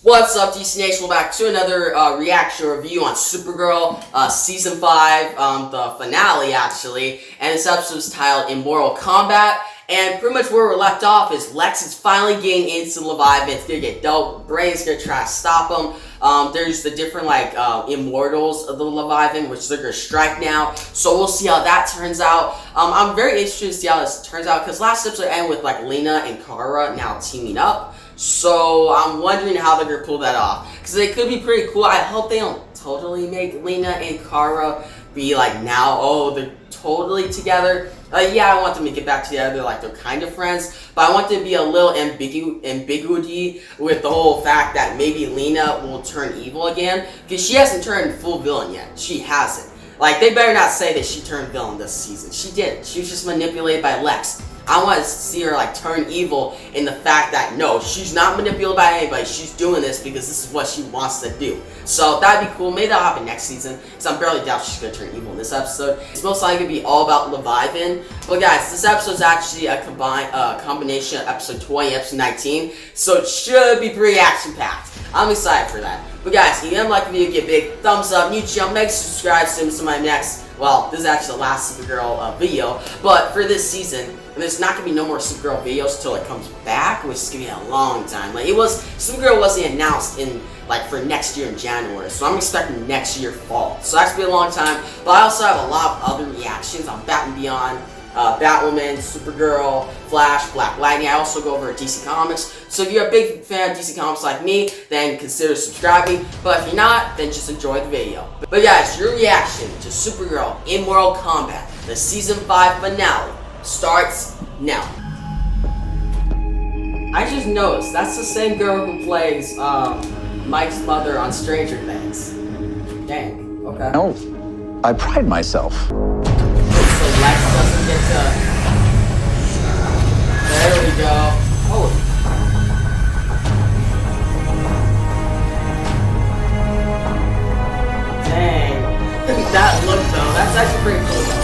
What's up, DC Nation? Welcome back to another reaction review on Supergirl Season 5, the finale actually, and this episode is titled Immortal Kombat, and pretty much where we're left off is Lex is finally getting into Leviathan. It's gonna get dope. Brain's gonna try to stop him. There's the different Immortals of the Leviathan, which they're gonna strike now, so we'll see how that turns out. I'm very interested to see how this turns out, because last episode ended with Lena and Kara now teaming up. So I'm wondering how they're gonna pull that off, because it could be pretty cool. I hope they don't totally make Lena and Kara be now, they're totally together. Yeah, I want them to get back together, they're kind of friends, but I want there to be a little ambiguity with the whole fact that maybe Lena will turn evil again, because she hasn't turned full villain yet. She hasn't. They better not say that she turned villain this season. She didn't. She was just manipulated by Lex. I want to see her turn evil in the fact that no, she's not manipulated by anybody. She's doing this because this is what she wants to do. So that'd be cool. Maybe that'll happen next season, because I'm barely doubt she's gonna turn evil in this episode. It's most likely gonna be all about Leviathan. But guys, this episode is actually a combination of episode 20 and episode 19, so it should be pretty action-packed. I'm excited for that. But guys, if you like the video, give a big thumbs up. New channel, make sure to subscribe to my next. Well, this is actually the last Supergirl video, but for this season, there's not gonna be no more Supergirl videos until it comes back, which is gonna be a long time. Supergirl wasn't announced in for next year in January, so I'm expecting next year fall. So that's gonna be a long time. But I also have a lot of other reactions on Batman Beyond, Batwoman, Supergirl, Flash, Black Lightning. I also go over DC Comics. So if you're a big fan of DC Comics like me, then consider subscribing. But if you're not, then just enjoy the video. But guys, your reaction to Supergirl Immortal Kombat, the Season 5 finale, starts now. I just noticed, that's the same girl who plays Mike's mother on Stranger Things. Dang, okay. No, I pride myself. So Lex doesn't get to... There we go. Oh. Dang. That look though, that's actually pretty cool though.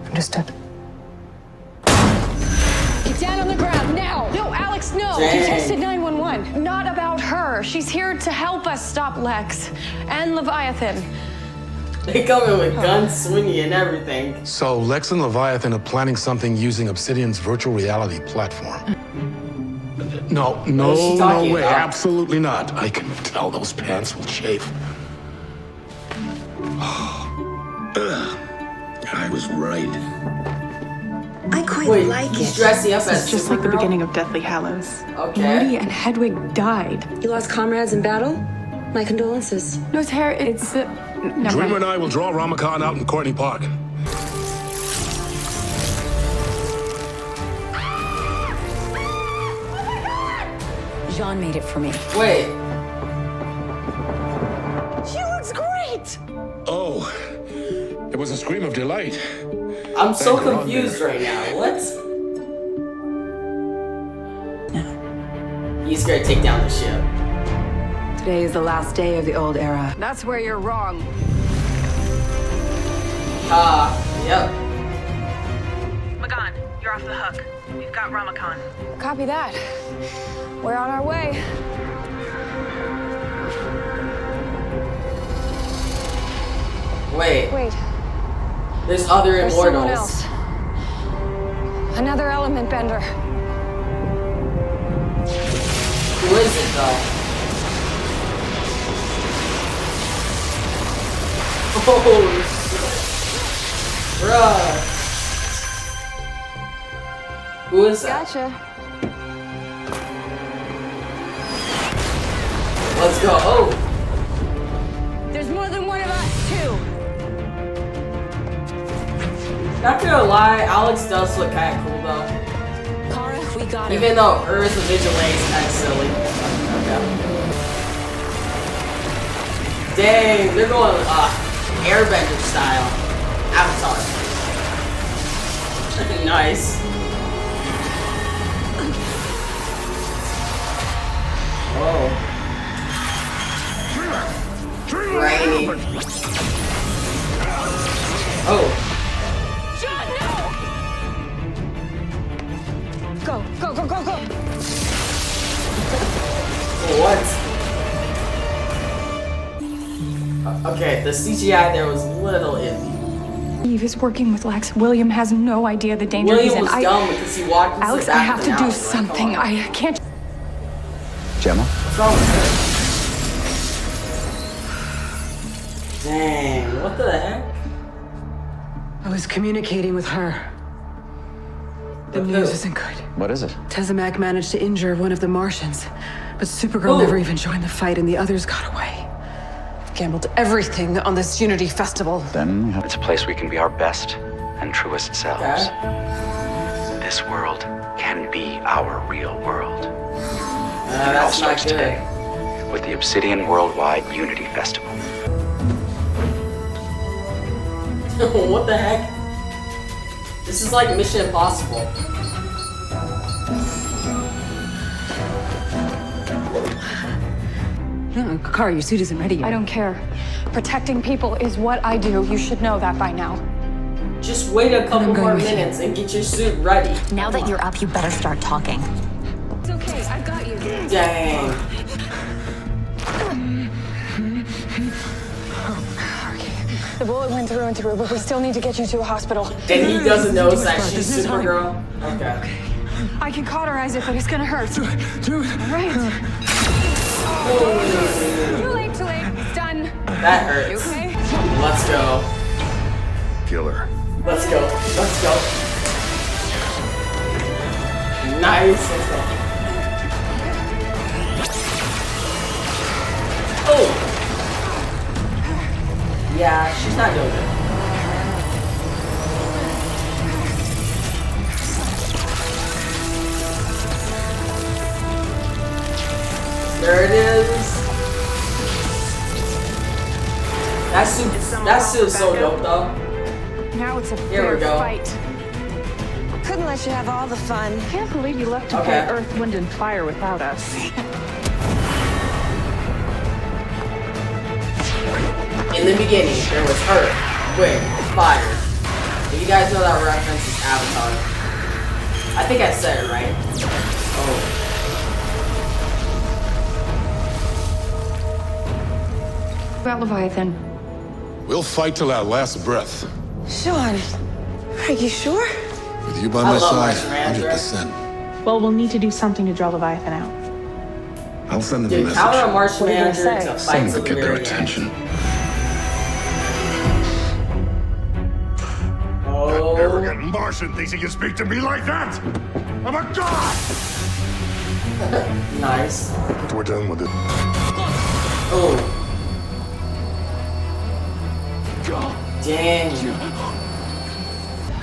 Understood. Get down on the ground now! No, Alex, no! Dang. You texted 911. Not about her. She's here to help us stop Lex and Leviathan. They come in with guns swinging and everything. So Lex and Leviathan are planning something using Obsidian's virtual reality platform. No way, absolutely not. I can tell those pants will chafe. I was right. I quite like He's it. dressing up as It's just like the beginning of Deathly Hallows. Okay. Moody and Hedwig died. You lost comrades in battle? My condolences. No, Tara, it's... never Dreamer mind. and I will draw Ramakan out in Courtney Park. Jean made it for me. Wait. She looks great! Oh, it was a scream of delight. I'm so Thank God, confused right now. What? He's gonna take down the ship. Today is the last day of the old era. That's where you're wrong. Yep. Magan, you're off the hook. We've got Ramakan. Copy that. We're on our way. Wait. Wait, There's other there's someone Immortals. else. Another element bender. Who is it though? Oh, bruh. Who is that? Gotcha. Let's go. Oh. There's more than one of us, too. Not gonna lie, Alex does look kind of cool though. Kara, we got her. Even though her as a vigilante is kind of silly. Okay. Dang, they're going airbender style. Avatar. Nice. Oh. Rainy. Oh. John, no! Go, go, go, go, go! Okay, the CGI there was a little iffy. Eve is working with Lex. William has no idea the danger he's William in. was dumb because he walked into Alex, the I back have of to the do alley. something. Come on. I can't. Gemma? What's wrong with her? Dang, what the heck? I was communicating with her. The With news who? isn't good. What is it? Tessemac managed to injure one of the Martians, but Supergirl never even joined the fight and the others got away. Gambled everything on this Unity Festival. Then we have It's a place we can be our best and truest selves. Okay. This world can be our real world. It all That's not starts good. today with the Obsidian Worldwide Unity Festival. What the heck? This is like Mission Impossible. Kara, your suit isn't ready yet. I don't care. Protecting people is what I do. You should know that by now. Just wait a couple I'm going more with you. minutes and get your suit ready. Now that you're up, you better start talking. It's okay. I've got you. Dang. The bullet went through and through, but we still need to get you to a hospital. And he doesn't know that she's Supergirl. Okay. I can cauterize it, but it's gonna hurt. Do it. All right. Too late. It's done. That You hurts. okay? Let's go. Killer. Let's go. Nice. Let's go. Oh. Yeah, she's not doing good. There it is. That suit is so dope though. Now it's a Here we fair go. fight. Couldn't let you have all the fun. Can't believe you left to Okay. fight Earth, Wind, and Fire without us. In the beginning, there was Earth, Wind, Fire. If you guys know that reference, it's Avatar. I think I said it right. Oh. About Leviathan. We'll fight till our last breath. Sean, are you sure? With you by I my love side, Martian Manhunter. 100%. Well, we'll need to do something to draw Leviathan out. I'll send them a Dude, message. how are Martian What are you gonna Manhunter say? to fight Something to to the get their very end? attention. Oh. Arrogant Martian thinks he can speak to me like that! I'm a god! Nice. We're done with it. Oh. Dang.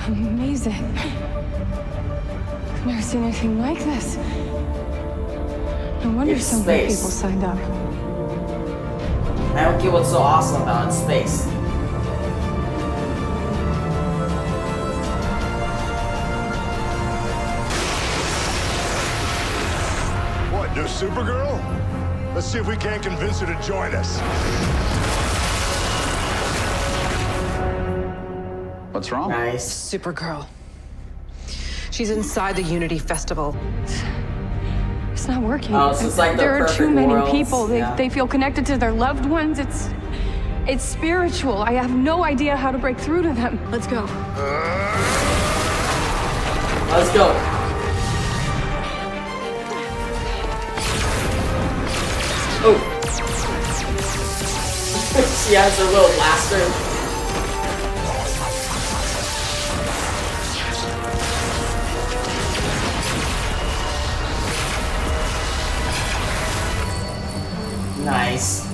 Amazing. I've never seen anything like this. No wonder It's so many space. people signed up. I don't get what's so awesome about it in space. What, new Supergirl? Let's see if we can't convince her to join us. What's wrong? Nice. Supergirl. She's inside the Unity Festival. It's not working. Oh, so it's like the there are too perfect many worlds. people. Yeah. They feel connected to their loved ones. It's spiritual. I have no idea how to break through to them. Let's go. Let's go. Oh. She has her little blaster. Nice.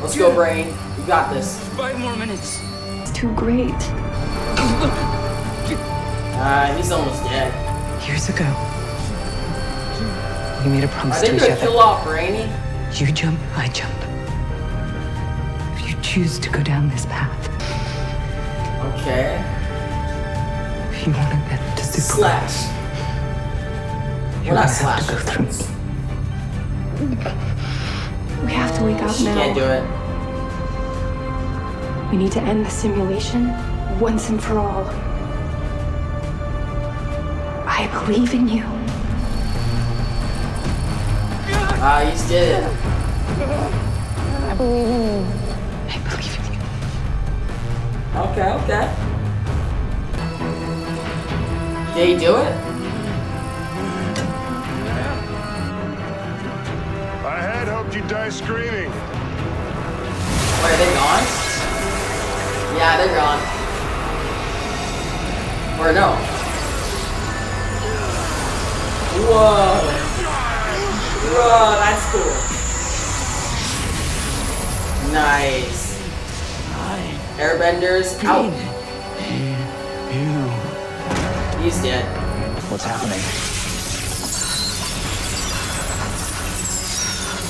Let's go, Brain. You got this. 5 more minutes. It's too great. He's almost dead. Years ago, we made a Are promise they to each gonna other. kill off Brainy? You jump, I jump. If you choose to go down this path, Okay. if you want to get to Supergirl, Slash. you're Well, gonna not slash. have to go through. We have to wake up She now. can't do it. We need to end the simulation once and for all. I believe in you. You did it. I believe in you. I Okay. Did he do it? I had hoped you'd die screaming. Wait, are they gone? Yeah, they're gone. Or no. Whoa. Whoa, that's cool. Nice. Airbenders out. He's dead. What's happening?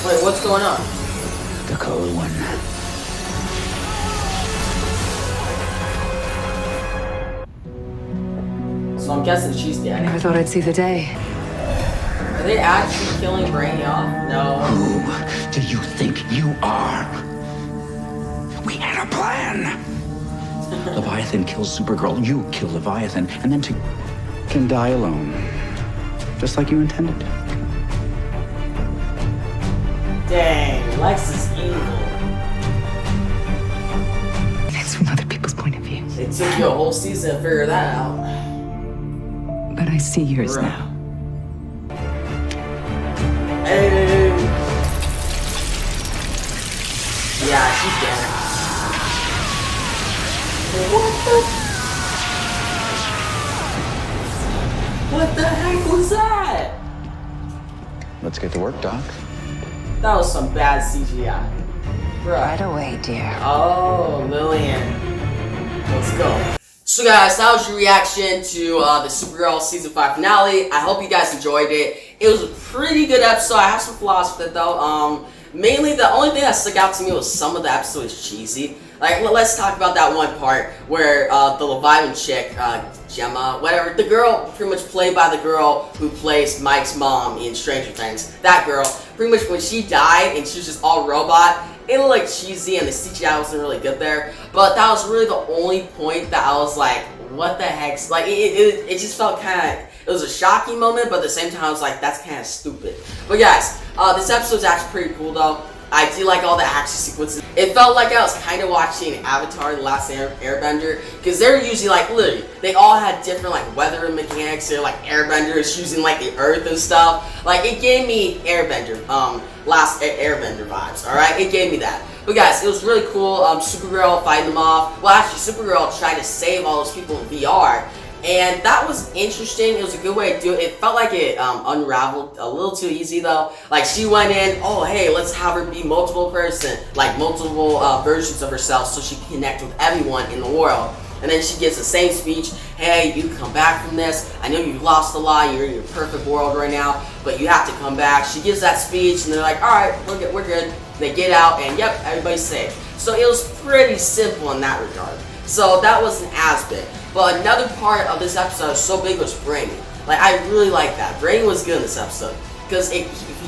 Wait, what's going on? The cold one. So I'm guessing she's I dead. never thought I'd see the day. Are they actually killing Brainy off? No. Who do you think you are? We had a plan. Leviathan kills Supergirl, you kill Leviathan, and then can die alone. Just like you intended. Dang, Lex is evil. It's from other people's point of view. It took you a whole season to figure that out. But I see yours Right. now. Hey. Yeah, she's dead. What the heck was that? Let's get to work, Doc. That was some bad CGI. Right away, dear. Oh, Lillian. Let's go. So guys, that was your reaction to the Supergirl Season 5 finale. I hope you guys enjoyed it. It was a pretty good episode. I have some flaws with it though. Mainly, the only thing that stuck out to me was some of the episode was cheesy. Like, let's talk about that one part where the Leviathan chick, Gemma, whatever, the girl pretty much played by the girl who plays Mike's mom in Stranger Things. That girl, pretty much when she died and she was just all robot, it looked like cheesy and the CGI wasn't really good there. But that was really the only point that I was like, what the heck? Like, it just felt kind of, it was a shocking moment, but at the same time I was like, that's kind of stupid. But guys, this episode's actually pretty cool though. I do like all the action sequences. It felt like I was kind of watching Avatar: The Last Airbender, because they're usually like, literally, they all had different like weather mechanics. They're like airbenders using like the earth and stuff. Like, it gave me Airbender, Last Airbender vibes, alright? It gave me that. But guys, it was really cool. Supergirl fighting them off. Well, actually, Supergirl tried to save all those people in VR. And that was interesting. It was a good way to do it. It felt like it unraveled a little too easy though. Like, she went in, oh hey, let's have her be multiple person, like multiple versions of herself so she can connect with everyone in the world. And then she gives the same speech, hey, you come back from this. I know you've lost a lot, you're in your perfect world right now, but you have to come back. She gives that speech and they're like, alright, we're good. They get out and yep, everybody's safe. So it was pretty simple in that regard. So that wasn't as big. But another part of this episode was so big was Brainy. Like, I really like that. Brainy was good in this episode. Because he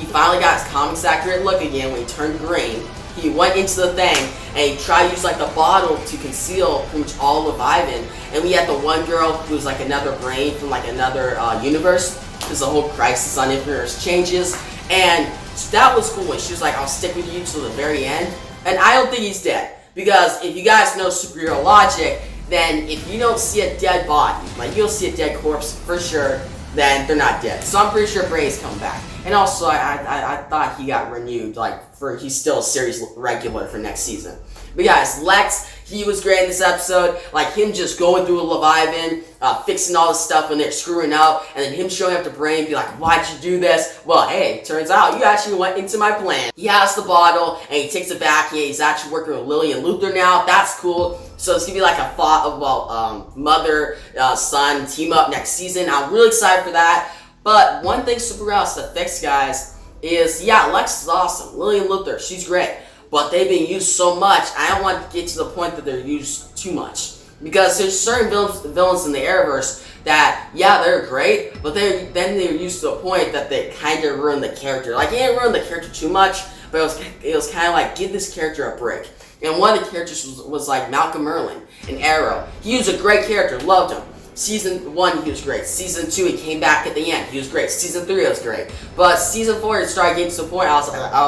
finally got his comics accurate look again when he turned green. He went into the thing and he tried to use like the bottle to conceal pretty much all of Leviathan. And we had the one girl who was like another brain from like another universe. There's a whole Crisis on Infinite Earths changes. And that was cool when she was like, I'll stick with you till the very end. And I don't think he's dead. Because if you guys know superhero logic, then if you don't see a dead body, like you don't see a dead corpse for sure, then they're not dead. So I'm pretty sure Bray's coming back. And also, I thought he got renewed, like, he's still a series regular for next season. But guys, Lex, he was great in this episode. Like, him just going through a Leviathan, fixing all this stuff when they're screwing up, and then him showing up to Bray and be like, why'd you do this? Well, hey, turns out you actually went into my plan. He has the bottle, and he takes it back, and he's actually working with Lily and Luthor now. That's cool. So it's gonna be like a mother, son team up next season. I'm really excited for that. But one thing Supergirl has to fix, guys, is, yeah, Lex is awesome. Lily and Luthor, she's great. But they've been used so much, I don't want to get to the point that they're used too much. Because there's certain villains in the Arrowverse that, yeah, they're great, but then they're used to a point that they kind of ruin the character. Like, it didn't ruin the character too much, but it was kind of like, give this character a break. And one of the characters was like Malcolm Merlin in Arrow. He was a great character, loved him. Season 1, he was great. Season 2, he came back at the end. He was great. Season 3, it was great. But Season 4, it started getting to the point I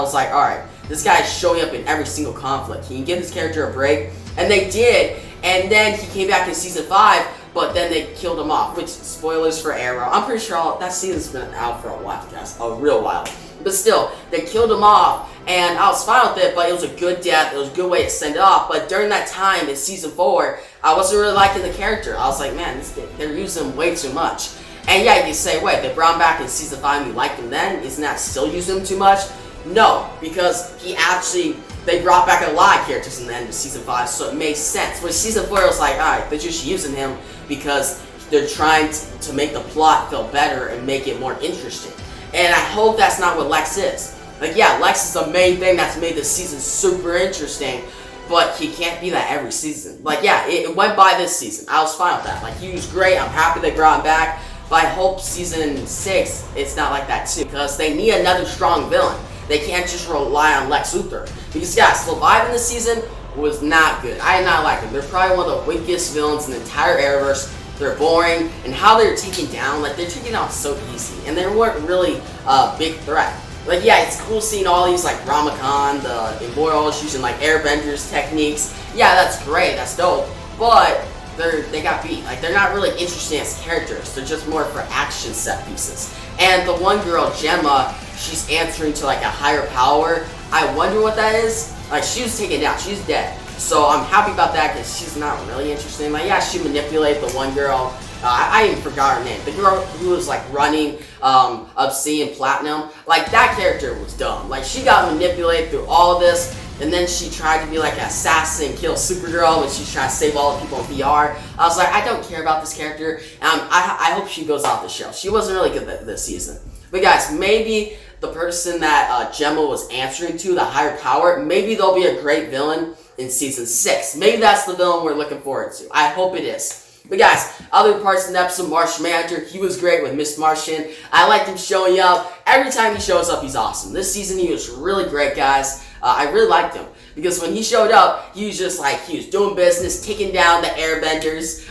was like, alright, this guy's showing up in every single conflict. Can you give this character a break? And they did. and then he came back in season 5, but then they killed him off, which, spoilers for Arrow, I'm pretty sure that season's been out for a while, guys, a real while. But still, they killed him off, and I was fine with it, but it was a good death, it was a good way to send it off. But during that time in season 4, I wasn't really liking the character. I was like, man, they're using him way too much. And yeah, you can say, wait, they brought him back in season 5 and you liked him then? Isn't that still using him too much? No, because they brought back a lot of characters in the end of season 5, so it made sense. Where season 4 was like, alright, they're just using him because they're trying to make the plot feel better and make it more interesting. And I hope that's not what Lex is. Like, yeah, Lex is the main thing that's made this season super interesting, but he can't be that every season. Like, yeah, it went by this season. I was fine with that. Like, he was great. I'm happy they brought him back. But I hope season 6, it's not like that too. Because they need another strong villain. They can't just rely on Lex Luthor. Because, guys, Leviathan this season was not good. I did not like them. They're probably one of the weakest villains in the entire Arrowverse. They're boring, and how they're taken down, like, they're taken down so easy, and they weren't really a big threat. Like, yeah, it's cool seeing all these, like, Ramakan, the Immortals, using, like, Airbenders techniques. Yeah, that's great, that's dope, but they got beat. Like, they're not really interesting as characters. They're just more for action set pieces. And the one girl, Gemma, she's answering to, like, a higher power. I wonder what that is. Like, she was taken down, she's dead. So I'm happy about that because she's not really interesting. Like, yeah, she manipulated the one girl. I even forgot her name. The girl who was like running Obsidian Platinum. Like, that character was dumb. Like, she got manipulated through all of this, and then she tried to be like an assassin and kill Supergirl when she's trying to save all the people in VR. I was like, I don't care about this character. I hope she goes off the show. She wasn't really good this season. But guys, maybe the person that Gemma was answering to, the higher power, maybe they'll be a great villain in season 6. Maybe that's the villain we're looking forward to. I hope it is. But guys, other parts of the episode, Martian Manager, he was great with Miss Martian. I liked him showing up. Every time he shows up, he's awesome. This season, he was really great, guys. I really liked him. Because when he showed up, he was just like, he was doing business, taking down the Airbenders,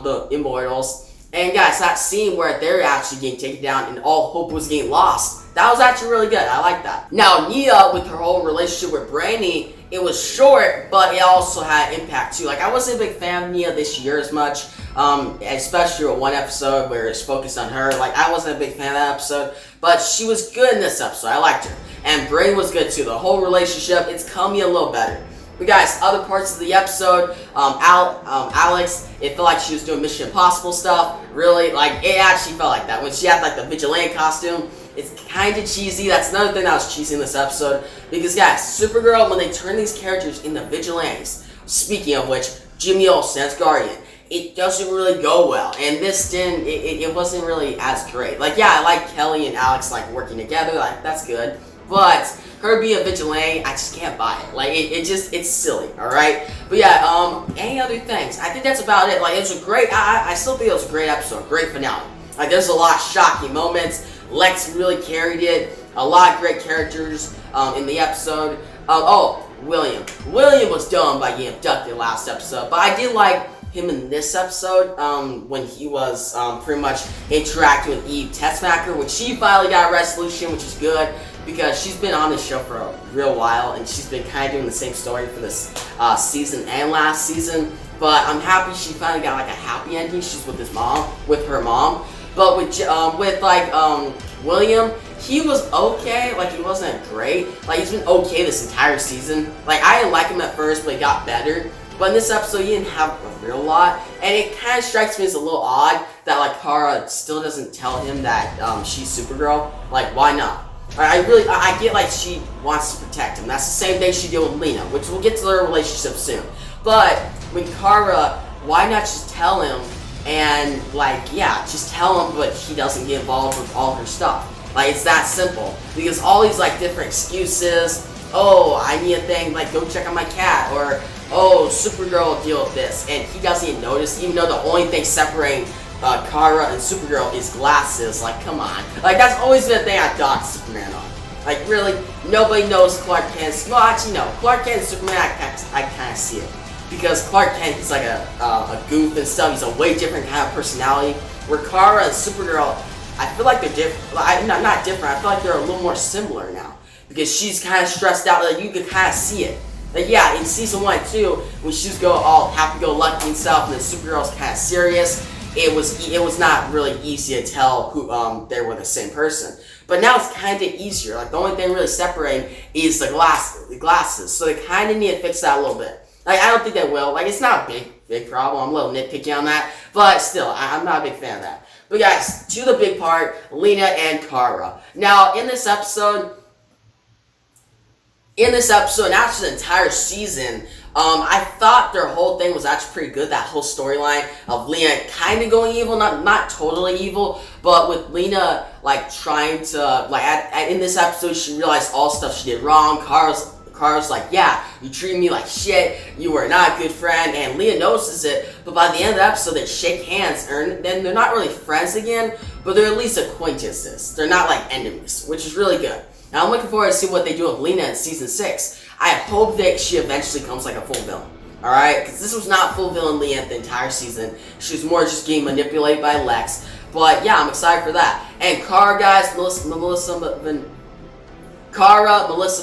the Immortals. And guys, that scene where they're actually getting taken down and all hope was getting lost, that was actually really good. I like that. Now, Nia, with her whole relationship with Brandy, it was short, but it also had impact too. Like, I wasn't a big fan of Nia this year as much, especially with one episode where it's focused on her. Like, I wasn't a big fan of that episode, but she was good in this episode. I liked her. And Brain was good too. The whole relationship, it's coming a little better. But guys, other parts of the episode, Alex, it felt like she was doing Mission Impossible stuff. Really, like, it actually felt like that. When she had, like, the vigilante costume, it's kind of cheesy. That's another thing that was cheesy in this episode. Because, guys, Supergirl, when they turn these characters into vigilantes, speaking of which, Jimmy Olsen as Guardian, it doesn't really go well. And this didn't, it wasn't really as great. Like, yeah, I like Kelly and Alex, like, working together. Like, that's good. But her being a vigilante, I just can't buy it. Like, it's silly, alright? But yeah, any other things? I think that's about it. Like, it was a great, I still think it was a great episode, great finale. Like, there's a lot of shocking moments. Lex really carried it. A lot of great characters in the episode. William. William was dumb by getting abducted last episode, but I did like him in this episode when he was pretty much interacting with Eve Tessmacher, which she finally got a resolution, which is good. Because she's been on this show for a real while, and she's been kind of doing the same story for this season and last season. But I'm happy she finally got like a happy ending. She's with her mom. But with William, he was okay. Like, he wasn't great. Like, he's been okay this entire season. Like, I didn't like him at first, but he got better. But in this episode, he didn't have a real lot, and it kind of strikes me as a little odd that like Kara still doesn't tell him that she's Supergirl. Like, why not? I get like she wants to protect him. That's the same thing she did with Lena, which we'll get to their relationship soon. But with Kara, why not just tell him and like, yeah, just tell him, but he doesn't get involved with all her stuff. Like, it's that simple. Because all these like different excuses, oh, I need a thing, like go check on my cat, or oh, Supergirl will deal with this, and he doesn't even notice, even though the only thing separating Kara and Supergirl is glasses. Like, come on. Like, that's always been a thing I docked Superman on. Like, really, nobody knows Clark Kent. Well, actually, no. Clark Kent and Superman, I kind of see it. Because Clark Kent, he's like a goof and stuff. He's a way different kind of personality. Where Kara and Supergirl, I feel like they're different. Not different. I feel like they're a little more similar now. Because she's kind of stressed out. Like, you can kind of see it. Like, yeah, in season 1 and 2, when she was go all happy-go-lucky and stuff, and then Supergirl's kind of serious, it was not really easy to tell who they were the same person. But now it's kind of easier. Like, the only thing really separating is the glasses. So they kind of need to fix that a little bit. Like, I don't think they will. Like, it's not a big problem. I'm a little nitpicky on that. But still, I'm not a big fan of that. But guys, to the big part, Lena and Kara. Now, in this episode, and actually the entire season, I thought their whole thing was actually pretty good. That whole storyline of Lena kind of going evil, not totally evil, but with Lena like trying to in this episode she realized all stuff she did wrong. Kara's like, yeah, you treated me like shit, you were not a good friend, and Lena notices it, but by the end of the episode they shake hands, and then they're not really friends again, but they're at least acquaintances. They're not like enemies, which is really good. Now I'm looking forward to see what they do with Lena in season 6. I hope that she eventually becomes like a full villain. Alright? Because this was not full villain Lena the entire season. She was more just getting manipulated by Lex. But yeah, I'm excited for that. And Kara, guys, Melissa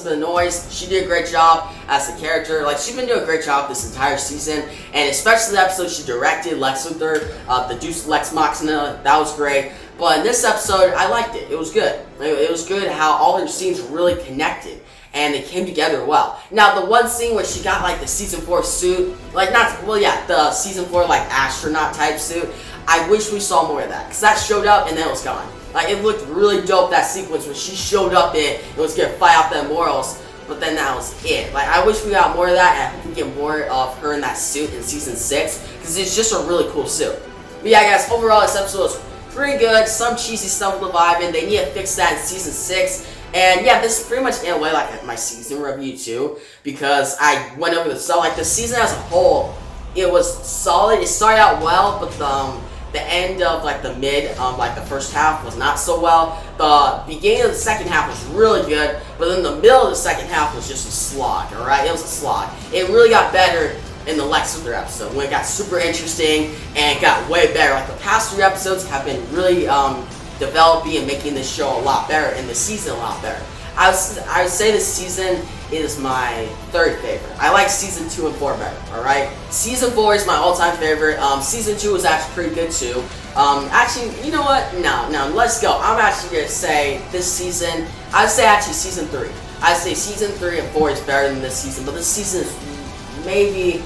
Benoist, she did a great job as a character. Like, she's been doing a great job this entire season, and especially the episode she directed, Lex Luthor, the Deuce Lex Machina, that was great. But in this episode, I liked it. It was good. It was good how all her scenes were really connected, and they came together well. Now, the one scene where she got, like, the season 4 suit, the season 4, like, astronaut type suit, I wish we saw more of that, because that showed up and then it was gone. Like, it looked really dope, that sequence when she showed up and was gonna fight off the Immortals, but then that was it. Like, I wish we got more of that, and I hope we get more of her in that suit in season 6, because it's just a really cool suit. But yeah, guys, overall, this episode was pretty good. Some cheesy stuff with Leviathan. They need to fix that in season 6. And yeah, this is pretty much in a way like my season review too, because I went over the stuff. Like, the season as a whole, it was solid. It started out well, but the end of like the the first half was not so well. The beginning of the second half was really good, but then the middle of the second half was just a slog. All right, it was a slog. It really got better in the Lex Luthor episode when it got super interesting and it got way better. Like, the past 3 episodes have been really developing and making this show a lot better and the season a lot better. I would say this season is my 3rd favorite. I like season 2 and 4 better, alright? Season 4 is my all-time favorite. Season 2 was actually pretty good too. Actually, you know what? No, let's go. I'm actually gonna say this season, I'd say actually season 3. I'd say season 3 and 4 is better than this season, but this season is maybe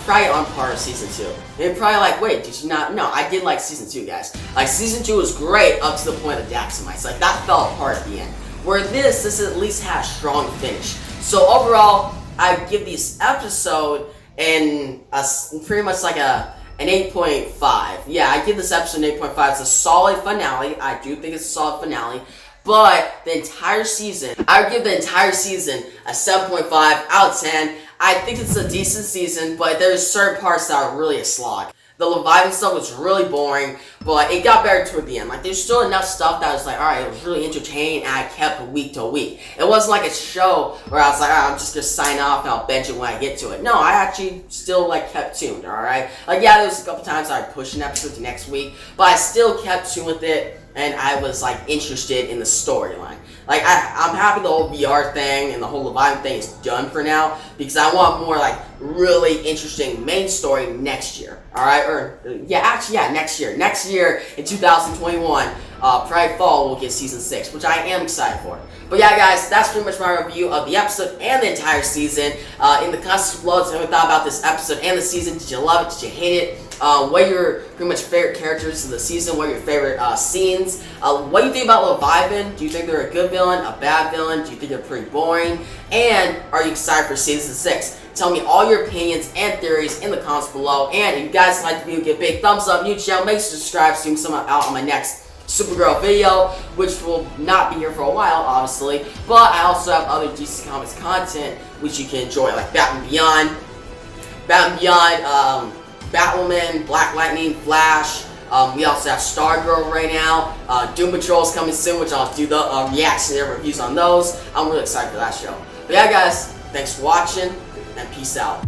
probably on par with season 2. They're probably like, wait, did you not? No, I did like season 2, guys. Like, season 2 was great up to the point of the Daxamites. Like, that fell apart at the end. Where this at least had a strong finish. So overall, I give this episode pretty much like an 8.5. Yeah, I give this episode an 8.5. It's a solid finale. I do think it's a solid finale. But the entire season, I would give the entire season a 7.5 out of 10. I think it's a decent season, but there's certain parts that are really a slog. The Leviathan stuff was really boring, but it got better toward the end. Like, there's still enough stuff that was like, alright, it was really entertaining, and I kept week to week. It wasn't like a show where I was like, alright, I'm just gonna sign off and I'll bench it when I get to it. No, I actually still, like, kept tuned, alright? Like, yeah, there was a couple times I'd push an episode to next week, but I still kept tuned with it, and I was, like, interested in the storyline. Like, I'm happy the whole VR thing and the whole Leviathan thing is done for now, because I want more, like, really interesting main story next year. Alright? Next year. Next year, in 2021, probably fall, we'll get season 6, which I am excited for. But yeah, guys, that's pretty much my review of the episode and the entire season. In the comments below, tell me what you thought about this episode and the season. Did you love it? Did you hate it? What are your pretty much favorite characters of the season? What are your favorite scenes? What do you think about Leviathan? Do you think they're a good villain, a bad villain? Do you think they're pretty boring? And are you excited for season 6? Tell me all your opinions and theories in the comments below. And if you guys like the video, give a big thumbs up. New channel, make sure to subscribe so you can see out on my next Supergirl video, which will not be here for a while, obviously. But I also have other DC Comics content which you can enjoy, like Batman Beyond, Batwoman, Black Lightning, Flash. We also have Stargirl right now. Doom Patrol is coming soon, which I'll do the reaction and reviews on those. I'm really excited for that show. But yeah, guys, thanks for watching, and peace out.